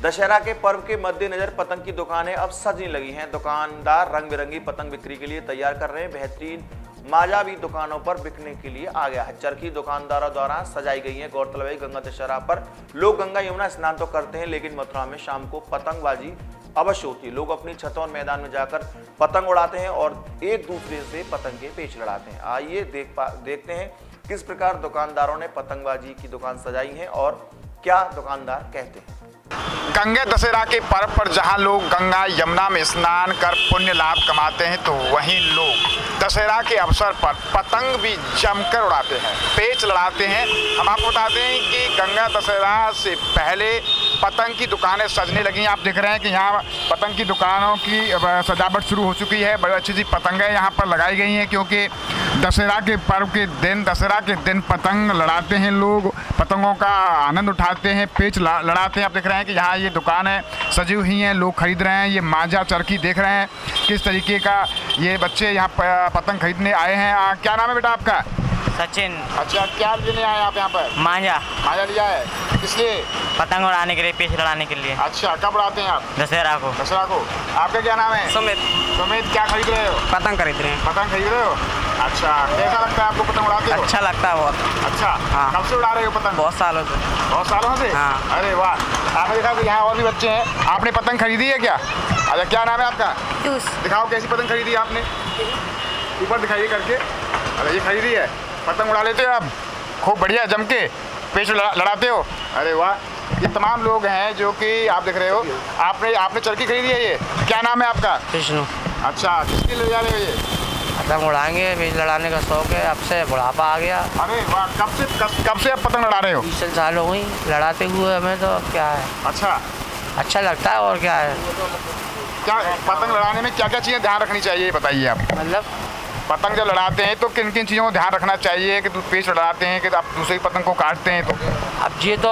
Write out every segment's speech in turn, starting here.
दशहरा के पर्व के मद्देनजर पतंग की दुकानें अब सजने लगी हैं। दुकानदार रंग बिरंगी पतंग बिक्री के लिए तैयार कर रहे हैं। बेहतरीन माजा भी दुकानों पर बिकने के लिए आ गया है। चरखी दुकानदारों द्वारा सजाई गई है। गौरतलब है गंगा दशहरा पर लोग गंगा यमुना स्नान तो करते हैं, लेकिन मथुरा में शाम को पतंगबाजी अवश्य होती है। लोग अपनी छतों और मैदान में जाकर पतंग उड़ाते हैं और एक दूसरे से पतंग के पेच लड़ाते हैं। आइए देखते हैं किस प्रकार दुकानदारों ने पतंगबाजी की दुकान सजाई है और क्या दुकानदार कहते हैं। गंगा दशहरा के पर्व पर जहां लोग गंगा यमुना में स्नान कर पुण्य लाभ कमाते हैं, तो वहीं लोग दशहरा के अवसर पर पतंग भी जमकर उड़ाते हैं, पेच लड़ाते हैं। हम आपको बताते हैं कि गंगा दशहरा से पहले पतंग की दुकानें सजने लगी। आप देख रहे हैं कि यहाँ पतंग की दुकानों की सजावट शुरू हो चुकी है। बड़ी अच्छी सी पतंगें यहाँ पर लगाई गई हैं, क्योंकि दशहरा के पर्व के दिन, दशहरा के दिन पतंग लड़ाते हैं लोग, पतंगों का आनंद उठाते हैं, पेच लड़ाते हैं। आप देख रहे हैं कि यहाँ ये दुकानें सजी हुई हैं, लोग खरीद रहे हैं। ये मांझा चरखी देख रहे हैं किस तरीके का ये बच्चे यहाँ पतंग खरीदने आए हैं। क्या नाम है बेटा आपका? सचिन। अच्छा, क्या लेने आए आप यहाँ पर? मांझा। मांझा लिया है, किसलिए? पतंग उड़ाने के लिए, पेच लड़ाने के लिए। अच्छा, कब उड़ाते हैं आप? दशहरा को। दशहरा को। आपका क्या नाम है? सुमित। सुमित, क्या खरीद रहे हो? पतंग खरीद रहे हैं। पतंग खरीद रहे हो? अच्छा, कैसा लगता है आपको पतंग उड़ाते हो? अच्छा लगता है बहुत। अच्छा, हाँ। कब से उड़ा रहे हो पतंग? बहुत सालों से। बहुत सालों से? हाँ। अरे वाह, आपने देखा कि यहाँ और भी बच्चे हैं। आपने पतंग खरीदी है क्या? अच्छा, क्या नाम है आपका? दिखाओ कैसी पतंग खरीदी है आपने, ऊपर दिखाइए करके। अरे ये खरीदी है, पतंग उड़ा लेते हो आप? खूब बढ़िया, जम के पेच लड़ाते हो। अरे वाह, ये तमाम लोग हैं जो कि आप देख रहे हो। आपने चरखी खरीदी है। ये क्या नाम है आपका? कृष्ण। अच्छा, किसके ले जा रहे हो ये? पतंग उड़ाएंगे, पेच लड़ाने का शौक है, अब से बुढ़ापा आ गया। अरे वाह, कब से आप पतंग लड़ा रहे हो? 20 साल हो गई लड़ाते हुए हमें, तो क्या है, अच्छा लगता है। और क्या है, क्या पतंग लड़ाने में क्या क्या चीज़ें ध्यान रखनी चाहिए, बताइए आप। मतलब पतंग जब लड़ाते हैं तो किन किन चीज़ों को ध्यान रखना चाहिए कि पेच लड़ाते हैं कि आप दूसरी पतंग को काटते हैं तो? अब ये तो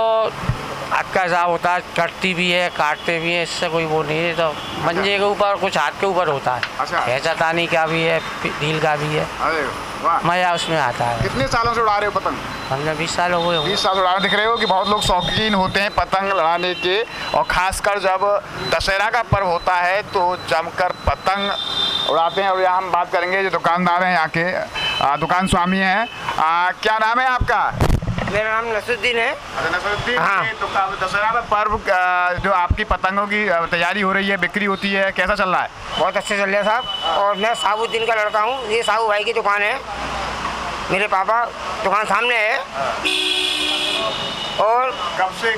आपका हिसाब होता है, कटती भी है, काटते भी है, इससे कोई वो नहीं है। तो मंजे के ऊपर, कुछ हाथ के ऊपर होता है। अच्छा। ऐसा तानी का भी है, ढील का भी है। अरे वाह, मजा उसमें आता है। कितने सालों से उड़ा रहे हो पतंग? हमने 20 साल हो गए। 20 साल उड़ाने। दिख रहे हो कि बहुत लोग शौकीन होते हैं पतंग लड़ाने के, और ख़ासकर जब दशहरा का पर्व होता है तो जमकर पतंग उड़ाते हैं। और यहाँ हम बात करेंगे जो दुकानदार हैं, यहाँ के दुकान स्वामी हैं। क्या नाम है आपका? मेरा नाम नसरुद्दीन है। अच्छा, नसरुद्दीन। हाँ। तो दशहरा का पर्व जो आपकी पतंगों की तैयारी हो रही है, बिक्री होती है, कैसा चल रहा है? बहुत अच्छे चल रहे हैं साहब। और मैं साबुद्दीन का लड़का हूँ। ये साहू भाई की दुकान है, मेरे पापा दुकान सामने है। और कब से?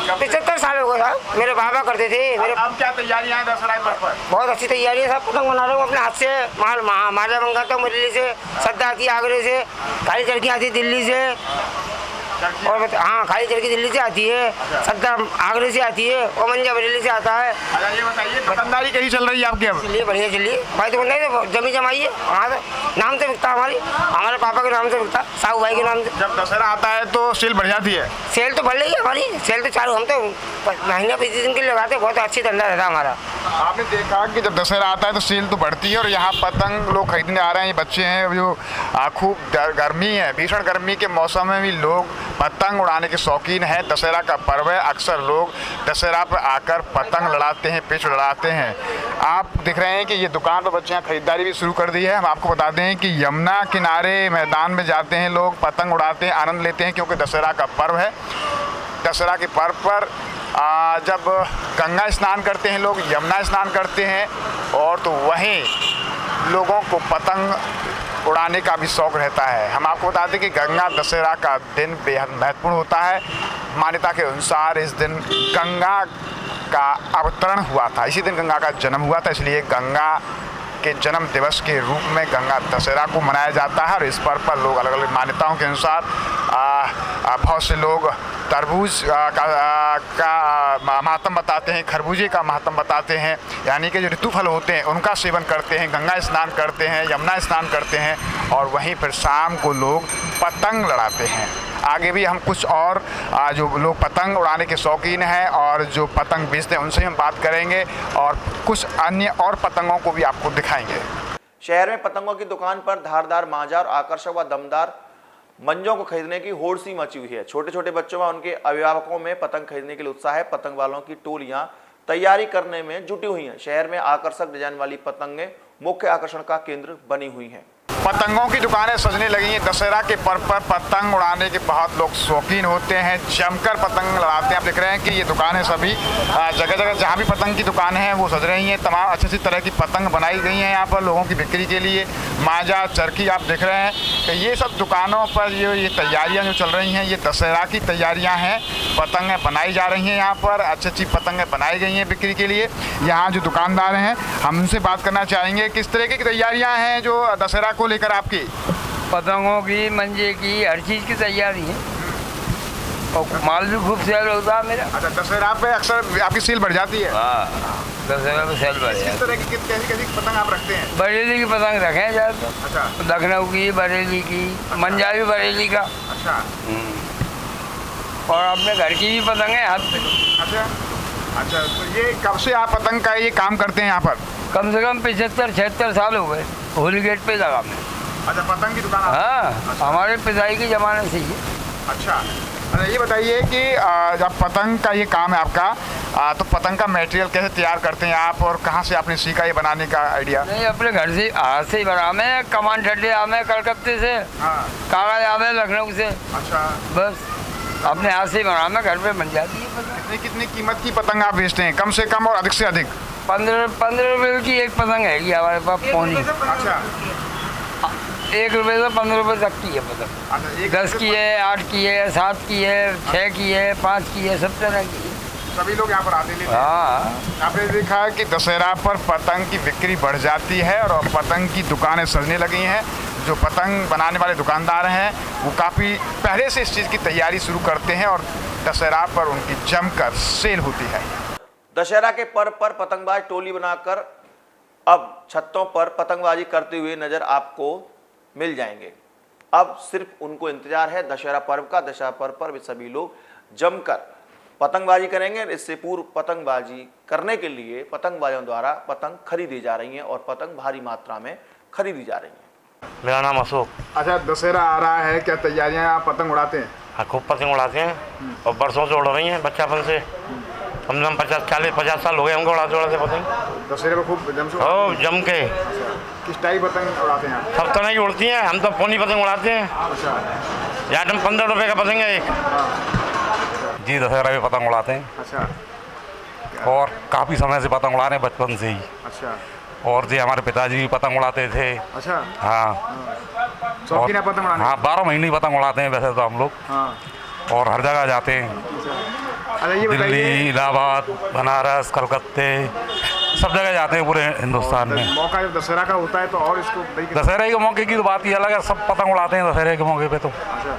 75 साल हो गए साहब, मेरे पापा करते थे। मेरे अब क्या तैयारियां हैं दशहरा के पर्व पर? बहुत अच्छी तैयारी है साहब। पतंग बना रहे हूँ अपने हाथ से, माला मंगाता हूँ दिल्ली से, सद्दा आती है आगरे से, काली चरखी आती है दिल्ली से। और हाँ, खाली चरखी दिल्ली से आती है, सद्दा आगरे से आती है, और मंजा बरेली से आता है। अच्छा, ये बताइए दुकानदारी कैसी चल रही है आपकी अब? चलिए बढ़िया चलिए भाई। दुकानदारी तो जमी जमाई है, हमारे नाम से बिकता, हमारे पापा के नाम से बिकता, साहू भाई के नाम से। जब दशहरा आता है तो सेल बढ़ जाती है? सेल तो बढ़ रही है हमारी, सेल तो चालू, हम तो महीने 20 दिन के लिए लगाते, बहुत अच्छी धंधा रहता हमारा। आपने देखा कि जब दशहरा आता है तो सेल तो बढ़ती है, और यहाँ पतंग लोग खरीदने आ रहे हैं। ये बच्चे हैं जो खूब गर्मी है, भीषण गर्मी के मौसम में भी लोग पतंग उड़ाने के शौकीन हैं। दशहरा का पर्व है, अक्सर लोग दशहरा पर आकर पतंग लड़ाते हैं, पेच लड़ाते हैं। आप देख रहे हैं कि ये दुकान पर बच्चे यहाँ खरीदारी भी शुरू कर दी है। हम आपको बता दें कि यमुना किनारे मैदान में जाते हैं लोग, पतंग उड़ाते हैं, आनंद लेते हैं, क्योंकि दशहरा का पर्व है। दशहरा के पर्व पर जब गंगा स्नान करते हैं लोग, यमुना स्नान करते हैं, और तो वहीं लोगों को पतंग उड़ाने का भी शौक़ रहता है। हम आपको बता दें कि गंगा दशहरा का दिन बेहद महत्वपूर्ण होता है। मान्यता के अनुसार इस दिन गंगा का अवतरण हुआ था, इसी दिन गंगा का जन्म हुआ था, इसलिए गंगा के जन्म दिवस के रूप में गंगा दशहरा को मनाया जाता है। और इस पर्व पर लोग अलग अलग मान्यताओं के अनुसार बहुत से लोग तरबूज का महात्म बताते हैं, खरबूजे का महात्म बताते हैं, यानी कि जो ऋतु फल होते हैं उनका सेवन करते हैं, गंगा स्नान करते हैं, यमुना स्नान करते हैं, और वहीं फिर शाम को लोग पतंग लड़ाते हैं। आगे भी हम कुछ और जो लोग पतंग उड़ाने के शौकीन हैं और जो पतंग बेचते हैं उनसे हम बात करेंगे, और कुछ अन्य और पतंगों को भी आपको दिखाएंगे। शहर में पतंगों की दुकान पर धारदार मांझा और आकर्षक व दमदार मंजों को खरीदने की होड़ सी मची हुई है। छोटे छोटे बच्चों व उनके अभिभावकों में पतंग खरीदने के लिए उत्साह है। पतंग वालों की टोलियां तैयारी करने में जुटी हुई हैं। शहर में आकर्षक डिजाइन वाली पतंगें मुख्य आकर्षण का केंद्र बनी हुई हैं। पतंगों की दुकानें सजने लगी हैं। दशहरा के पर्व पर पतंग उड़ाने के बहुत लोग शौकीन होते हैं, जमकर पतंग लड़ाते हैं। आप देख रहे हैं कि ये दुकानें सभी जगह जगह जहाँ भी पतंग की दुकानें हैं वो सज रही हैं। तमाम अच्छी तरह की पतंग बनाई गई हैं यहाँ पर लोगों की बिक्री के लिए। माजा, चरखी, आप देख रहे हैं कि ये सब दुकानों पर ये तैयारियाँ जो चल रही हैं ये दशहरा की तैयारियाँ हैं। पतंगें बनाई जा रही हैं यहाँ पर, अच्छी पतंगें बनाई गई हैं बिक्री के लिए। यहाँ जो दुकानदार हैं हम उनसे बात करना चाहेंगे किस तरह की तैयारियाँ हैं जो दशहरा को लेकर आपकी। पतंगों की, मंजे की, हर चीज़ की तैयारी है और माल भी खूब सेल होता है मेरा। अच्छा, दशहरा पे अक्सर आपकी सेल बढ़ जाती है। हाँ, दशहरा में सेल बढ़ किस जाती तरह की कैसी पतंग आप रखते हैं? है। बरेली की पतंग रखे हैं ज़्यादातर। अच्छा, लखनऊ की, बरेली की, मंजा भी बरेली का अच्छा और अपने घर की भी पतंग है हाथ पे। अच्छा अच्छा, तो ये कब से आप पतंग का ये काम करते हैं यहाँ पर? कम से कम 75-76 साल हो गए। होली गेट पे लगा मैं। अच्छा, पतंग की दुकान हाँ, हमारे पिताई के ज़माने से ही। अच्छा अच्छा, ये बताइए कि जब पतंग का ये काम है आपका, तो पतंग का मटेरियल कैसे तैयार करते हैं आप और कहाँ से आपने सीखा ये बनाने का आइडिया? नहीं, अपने घर से हाथ से ही बना मैं। कमान ठड्डे आमे कलकत्ते से, हाँ, कागज आमे लखनऊ से, अच्छा। बस अपने हाथ से ही बना मैं। घर पे बन जाती है पतंग। कितनी कीमत की पतंग आप बेचते हैं, कम से कम और अधिक से अधिक? 15 रुपये की एक पतंग है हमारे पास पौनी। अच्छा, 1 रुपये से 15 रुपये तक की है पतंग। अच्छा, 10 की है, 8 की है, 7 की है, 6 की है, 5 की है, सब तरह की है। सभी लोग यहाँ पर आते हैं। हाँ, आपने देखा कि दशहरा पर पतंग की बिक्री बढ़ जाती है और पतंग की दुकानें सजने लगी हैं। जो पतंग बनाने वाले दुकानदार हैं वो काफ़ी पहले से इस चीज़ की तैयारी शुरू करते हैं और दशहरा पर उनकी जमकर सेल होती है। दशहरा के पर्व पर पतंगबाज टोली बनाकर अब छतों पर पतंगबाजी करते हुए नजर आपको मिल जाएंगे। अब सिर्फ उनको इंतजार है दशहरा पर्व का। दशहरा पर्व पर सभी लोग जमकर पतंगबाजी करेंगे। इससे पूर्व पतंगबाजी करने के लिए पतंगबाजों द्वारा पतंग खरीदी जा रही हैं और पतंग भारी मात्रा में खरीदी जा रही हैं। मेरा नाम अशोक। अच्छा, दशहरा आ रहा है, क्या तैयारियां आप पतंग उड़ाते हैं? हाँ, खूब पतंग उड़ाते हैं और बरसों से उड़ रही हैं बच्चापन से। कम से कम 50 साल हो गए हमको उड़ाते उड़ाते पतंग। दशहरे में खूब जम से ओ जम के किस टाइप पतंग उड़ाते हैं आप? सब तरह की उड़ती हैं। हम तो पौनी पतंग उड़ाते हैं। अच्छा, यार हम 15 रुपये का पतंग है एक। जी, दशहरा में पतंग उड़ाते हैं अच्छा और काफ़ी समय से पतंग उड़ा रहे हैं, बचपन से ही। अच्छा और जी हमारे पिताजी भी पतंग उड़ाते थे। अच्छा, हाँ, शौकीन है पतंग उड़ाने? हाँ, 12 महीने ही पतंग उड़ाते हैं वैसे तो हम लोग। हाँ, और हर जगह जाते हैं, अच्छा ये बताइए, दिल्ली, इलाहाबाद, बनारस, कलकत्ते, सब जगह जाते हैं पूरे हिंदुस्तान में। मौका जब दशहरा का होता है तो और इसको दशहरे के मौके की तो बात ही अलग है। सब पतंग उड़ाते हैं दशहरे के मौके पे। तो अच्छा,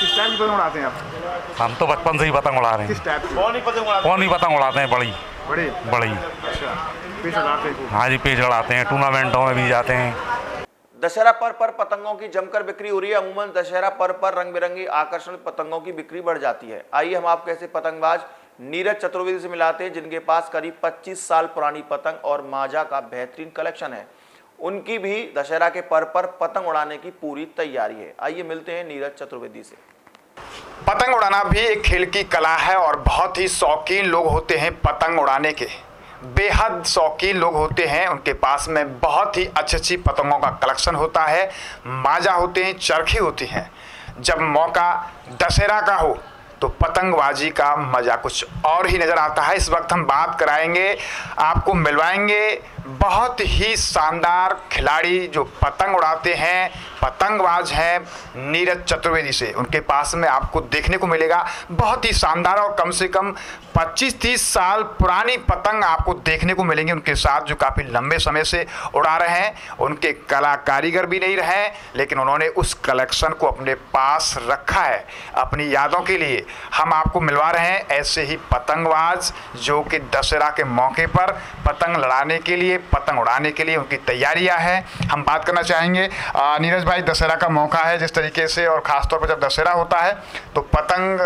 किस टाइप की पतंग उड़ाते हैं आप? हम तो बचपन से ही पतंग उड़ा रहे हैं। किस टाइप की? पौनी पतंग उड़ाते हैं, बड़ी बड़ी। बड़ी। अच्छा, पेश उड़ाते हैं खूब। हाँ जी, पेज उड़ाते हैं, टूर्नामेंटों में भी जाते हैं। दशहरा पर्व पर पतंगों की जमकर बिक्री हो रही है। अमूमन दशहरा पर्व पर रंग बिरंगी आकर्षण पतंगों की बिक्री बढ़ जाती है। आइए हम आपको ऐसे पतंगबाज नीरज चतुर्वेदी से मिलाते हैं जिनके पास करीब 25 साल पुरानी पतंग और माजा का बेहतरीन कलेक्शन है। उनकी भी दशहरा के पर्व पर पतंग उड़ाने की पूरी तैयारी है। आइए मिलते हैं नीरज चतुर्वेदी से। पतंग उड़ाना भी एक खेल की कला है और बहुत ही शौकीन लोग होते हैं पतंग उड़ाने के। बेहद शौकीन लोग होते हैं, उनके पास में बहुत ही अच्छी पतंगों का कलेक्शन होता है। माजा होते हैं, चरखी होती हैं। जब मौका दशहरा का हो तो पतंगबाजी का मज़ा कुछ और ही नज़र आता है। इस वक्त हम बात कराएंगे, आपको मिलवाएंगे बहुत ही शानदार खिलाड़ी जो पतंग उड़ाते हैं, पतंगबाज हैं, नीरज चतुर्वेदी से। उनके पास में आपको देखने को मिलेगा बहुत ही शानदार और कम से कम 25-30 साल पुरानी पतंग आपको देखने को मिलेंगे उनके साथ, जो काफ़ी लंबे समय से उड़ा रहे हैं। उनके कला कारीगर भी नहीं रहे, लेकिन उन्होंने उस कलेक्शन को अपने पास रखा है अपनी यादों के लिए। हम आपको मिलवा रहे हैं ऐसे ही पतंगबाज जो कि दशहरा के मौके पर पतंग लड़ाने के लिए, पतंग उड़ाने के लिए उनकी तैयारियां हैं। हम बात करना चाहेंगे नीरज भाई, दशहरा का मौका है जिस तरीके से, और ख़ासतौर पर जब दशहरा होता है तो पतंग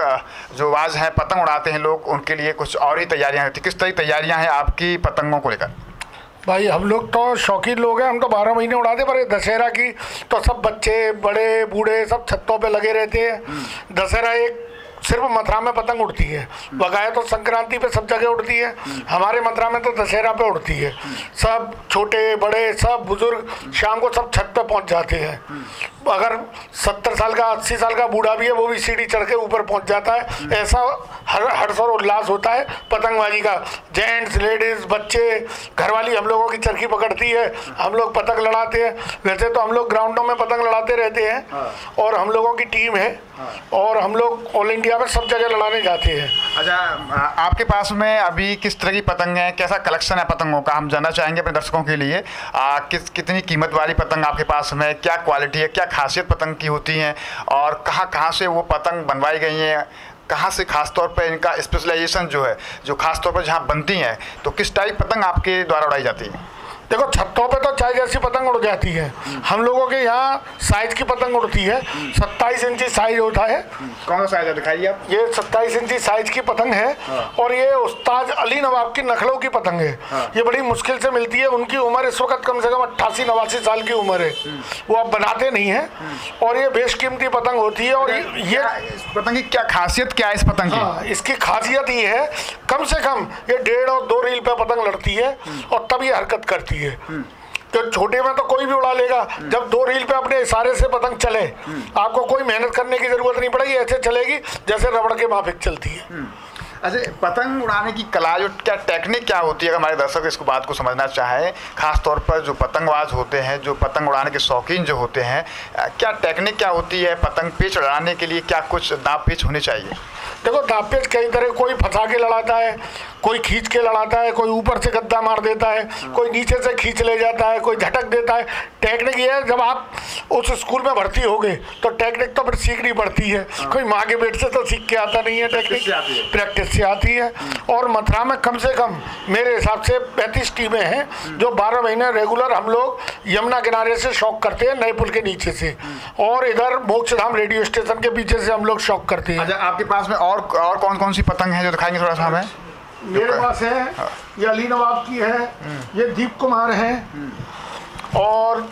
जो बाज हैं, पतंग उड़ाते हैं लोग, उनके लिए कुछ और ही तैयारियां होती हैं। किस तरह की तैयारियां हैं आपकी पतंगों को लेकर? भाई हम लोग तो शौकीन लोग हैं, हम तो 12 महीने उड़ाते, पर ये दशहरा की तो सब बच्चे बड़े बूढ़े सब छतों पे लगे रहते हैं। दशहरा एक सिर्फ मथुरा में पतंग उड़ती है, बकाया तो संक्रांति पे सब जगह उड़ती है, हमारे मथुरा में तो दशहरा पे उड़ती है। सब छोटे बड़े सब बुजुर्ग शाम को सब छत पे पहुंच जाते हैं। अगर 70 साल का 80 साल का बूढ़ा भी है वो भी सीढ़ी चढ़ के ऊपर पहुंच जाता है। ऐसा हर्ष और उल्लास होता है पतंगबाजी का। जेंट्स लेडीज बच्चे घरवाली हम लोगों की चरखी पकड़ती है, हम लोग पतंग लड़ाते हैं। वैसे तो हम लोग ग्राउंडों में पतंग लड़ाते रहते हैं और हम लोगों की टीम है और हम लोग ऑल इंडिया में सब जगह लड़ाने जाते हैं। अच्छा, आपके पास में अभी किस तरह की पतंग है, कैसा कलेक्शन है पतंगों का, हम जानना चाहेंगे अपने दर्शकों के लिए। कितनी कीमत वाली पतंग आपके पास में, क्या क्वालिटी है, क्या खासियत पतंग की होती है और कहाँ से वो पतंग बनवाई गई हैं, कहाँ से खास तौर पर इनका स्पेशलाइजेशन जो है, जो खास तौर पर जहाँ बनती हैं, तो किस टाइप पतंग आपके द्वारा उड़ाई जाती है? देखो छतों पे तो चाय जैसी पतंग उड़ जाती है, हम लोगों के यहाँ साइज की पतंग उड़ती है। 27 इंची साइज होता है। कौन सा साइज है दिखाइए आप? ये 27 इंची साइज की पतंग है और ये उस्ताद अली नवाब की नखलों की पतंग है। ये बड़ी मुश्किल से मिलती है। उनकी उम्र इस वक्त कम से कम 88-89 साल की उम्र है। वो अब बनाते नहीं है और ये बेशकीमती पतंग होती है। और ये पतंग की क्या खासियत क्या है इस पतंग की? इसकी खासियत ये है कम से कम ये 1.5 और 2 रील पे पतंग लड़ती है और तब ये हरकत करती है। तो छोटे में तो कोई भी उड़ा लेगा, जब 2 रील पे अपने इशारे से पतंग चले आपको कोई मेहनत करने की जरूरत नहीं पड़ेगी, ऐसे चलेगी जैसे रबड़ के माफिक चलती है। अच्छा, पतंग उड़ाने की कला जो क्या टेक्निक क्या होती है, अगर हमारे दर्शक इसको बात को समझना चाहें, खास तौर पर जो पतंगबाज होते हैं, जो पतंग उड़ाने के शौकीन जो होते हैं, क्या टेक्निक क्या होती है पतंग पेच उड़ाने के लिए, क्या कुछ दाव पेच होने चाहिए? देखो दाव पेच कई तरह, कोई फंसा के लड़ाता है, कोई खींच के लड़ाता है, कोई ऊपर से गद्दा मार देता है, कोई नीचे से खींच ले जाता है, कोई झटक देता है। टेक्निक ये है जब आप उस स्कूल में भर्ती हो गए तो टेक्निक तो फिर सीखनी पड़ती है। कोई माँ के पेट से तो सीख के आता नहीं है, टेक्निक प्रैक्टिस से आती है। और मथुरा में कम से कम मेरे हिसाब से 35 टीमें हैं जो 12 महीने रेगुलर हम लोग यमुना किनारे से शौक करते हैं, नए पुल के नीचे से, और इधर मोक्षधाम रेडियो स्टेशन के पीछे से हम लोग शौक करते हैं। अच्छा, आपके पास में और कौन कौन सी पतंग है जो दिखाएंगे थोड़ा सा हमें? मेरे पास है ये अली नवाब की है, ये दीप कुमार है और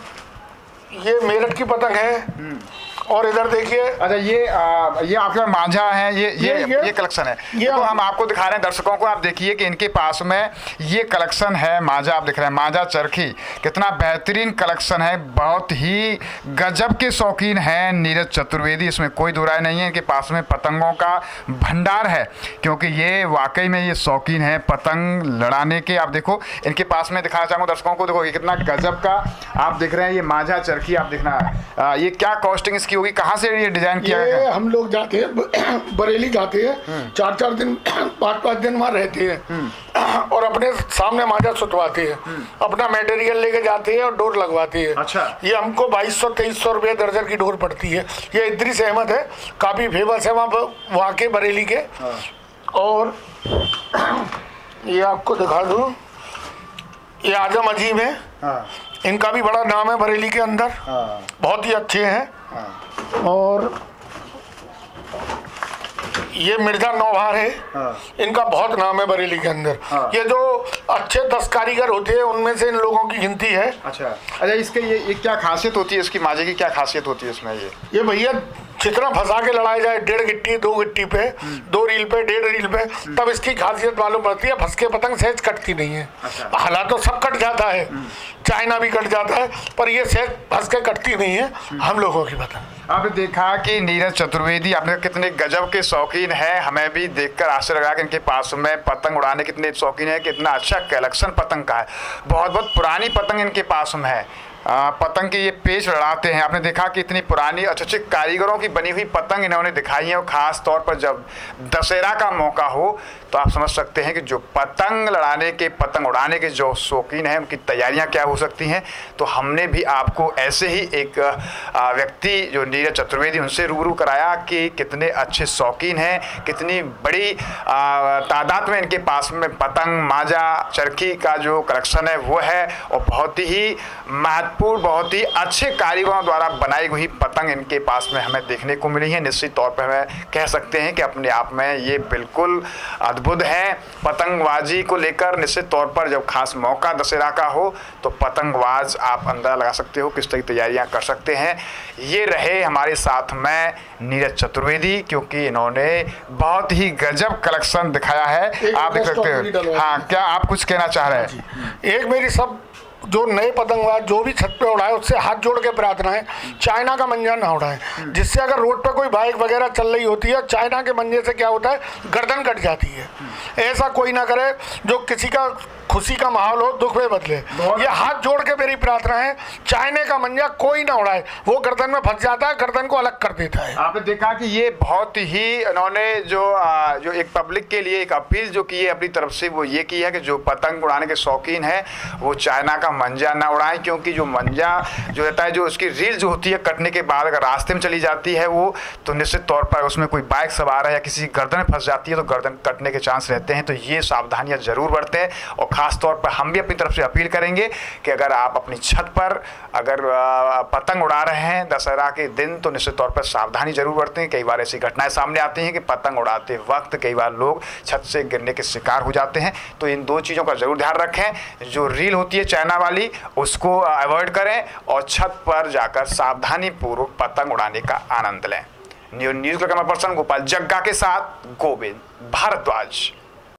ये मेरठ की पतंग है। और इधर देखिए, अच्छा ये आपके पास मांझा है, ये कलेक्शन है। तो हम आपको दिखा रहे हैं दर्शकों को, आप देखिए कि इनके पास में ये कलेक्शन है मांझा, आप दिख रहे हैं मांझा चरखी, कितना बेहतरीन कलेक्शन है। बहुत ही गजब के शौकीन हैं नीरज चतुर्वेदी, इसमें कोई दो राय नहीं है। इनके पास में पतंगों का भंडार है क्योंकि ये वाकई में ये शौकीन है पतंग लड़ाने के। आप देखो इनके पास में, दिखाना चाहूँगा दर्शकों को, देखो ये कितना गजब का आप दिख रहे हैं, ये मांझा चरखी आप दिखना है। ये क्या कॉस्टिंग इसकी होगी, कहाँ से ये डिजाइन किया गया? हम लोग जाते हैं बरेली जाते हैं, 4-4 दिन 5-5 दिन वहाँ रहते हैं और अपने सामने मांझा सुतवाते हैं, अपना मटेरियल लेके जाते हैं और डोर लगवाते हैं। अच्छा, ये हमको 2200-2300 रुपये दर्जन की डोर पड़ती है। ये इद्रिस अहमद है, काफ़ी फेमस है वहाँ के बरेली के। और ये आपको दिखा दूँ, ये आजम अजीम है, इनका भी बड़ा नाम है बरेली के अंदर, बहुत ही अच्छे हैं। और ये मिर्जा नौभार है, इनका बहुत नाम है बरेली के अंदर। ये जो अच्छे 10 कारीगर होते हैं उनमें से इन लोगों की गिनती है। अच्छा, इसके ये क्या खासियत होती है, इसकी मांझे की क्या खासियत होती है इसमें? ये भैया जितना फंसा के लड़ाया जाए 1.5 गिट्टी 2 गिट्टी पे, 2 रील पे 1.5 रील पे, तब इसकी खासियत मालूम पड़ती है। फंस के पतंग सहज कटती नहीं है। हालांकि तो सब कट जाता है, चाइना भी कट जाता है, पर ये सहज फंस के कटती नहीं है हम लोगों की पतंग। आपने देखा कि नीरज चतुर्वेदी आपने कितने गजब के शौकीन हैं, हमें भी देखकर आश्चर्य लगा कि इनके पास में पतंग उड़ाने कितने शौकीन है, कितना अच्छा कलेक्शन पतंग का है। बहुत बहुत पुरानी पतंग इनके पास में है। पतंग की ये पेच लड़ाते हैं। आपने देखा कि इतनी पुरानी अच्छे अच्छे कारीगरों की बनी हुई पतंग इन्होंने दिखाई है, और ख़ास तौर पर जब दशहरा का मौका हो तो आप समझ सकते हैं कि जो पतंग लड़ाने के, पतंग उड़ाने के जो शौकीन हैं उनकी तैयारियां क्या हो सकती हैं। तो हमने भी आपको ऐसे ही एक व्यक्ति जो नीरज चतुर्वेदी, उनसे रूबरू कराया कि कितने अच्छे शौकीन हैं, कितनी बड़ी तादाद में इनके पास में पतंग, मांझा, चरखी का जो कलेक्शन है वो है, और बहुत ही महत्व मेहनतपूर्ण बहुत ही अच्छे कारीगरों द्वारा बनाई हुई पतंग इनके पास में हमें देखने को मिली है। निश्चित तौर पर हमें कह सकते हैं कि अपने आप में ये बिल्कुल अद्भुत है। पतंगबाजी को लेकर निश्चित तौर पर जब खास मौका दशहरा का हो तो पतंगबाज आप अंदाजा लगा सकते हो किस तरह की तैयारियां कर सकते हैं। ये रहे हमारे साथ में नीरज चतुर्वेदी, क्योंकि इन्होंने बहुत ही गजब कलेक्शन दिखाया है। आप देख सकते हो। हाँ, क्या आप कुछ कहना चाह रहे हैं? एक मेरी सब जो नए पतंगबाज जो भी छत पे उड़ाए उससे हाथ जोड़ के प्रार्थना है, चाइना का मंजा ना उड़ाए, जिससे अगर रोड पे कोई बाइक वगैरह चल रही होती है, चाइना के मंजे से क्या होता है, गर्दन कट जाती है। ऐसा कोई ना करे, जो किसी का खुशी का माहौल हो दुख में बदले। ये हाथ जोड़ के मेरी प्रार्थना है, चाइने का मंजा कोई ना उड़ाए, वो गर्दन में फंस जाता है, गर्दन को अलग कर देता है। आपने देखा कि ये बहुत ही इन्होंने जो एक पब्लिक के लिए एक अपील जो की है अपनी तरफ से, वो ये की है कि जो पतंग उड़ाने के शौकीन है वो चाइना का मंजा ना उड़ाएं, क्योंकि जो मंजा जो रहता है, जो उसकी रील जो होती है कटने के बाद अगर रास्ते में चली जाती है वो, तो निश्चित तौर पर उसमें कोई बाइक सवार है या किसी गर्दन में फंस जाती है तो गर्दन कटने के चांस रहते हैं। तो ये सावधानियां जरूर बरतें। और खास तौर पर हम भी अपनी तरफ से अपील करेंगे कि अगर आप अपनी छत पर अगर पतंग उड़ा रहे हैं दशहरा के दिन तो निश्चित तौर पर सावधानी जरूर बरतें। कई बार ऐसी घटनाएं सामने आती हैं कि पतंग उड़ाते वक्त कई बार लोग छत से गिरने के शिकार हो जाते हैं। तो इन दो चीज़ों का जरूर ध्यान रखें। जो रील होती है चाइना वाली उसको अवॉइड करें और छत पर जाकर सावधानी पूर्वक पतंग उड़ाने का आनंद लें। न्यूज़ का कैमरा पर्सन गोपाल जग्गा के साथ गोविंद भारद्वाज।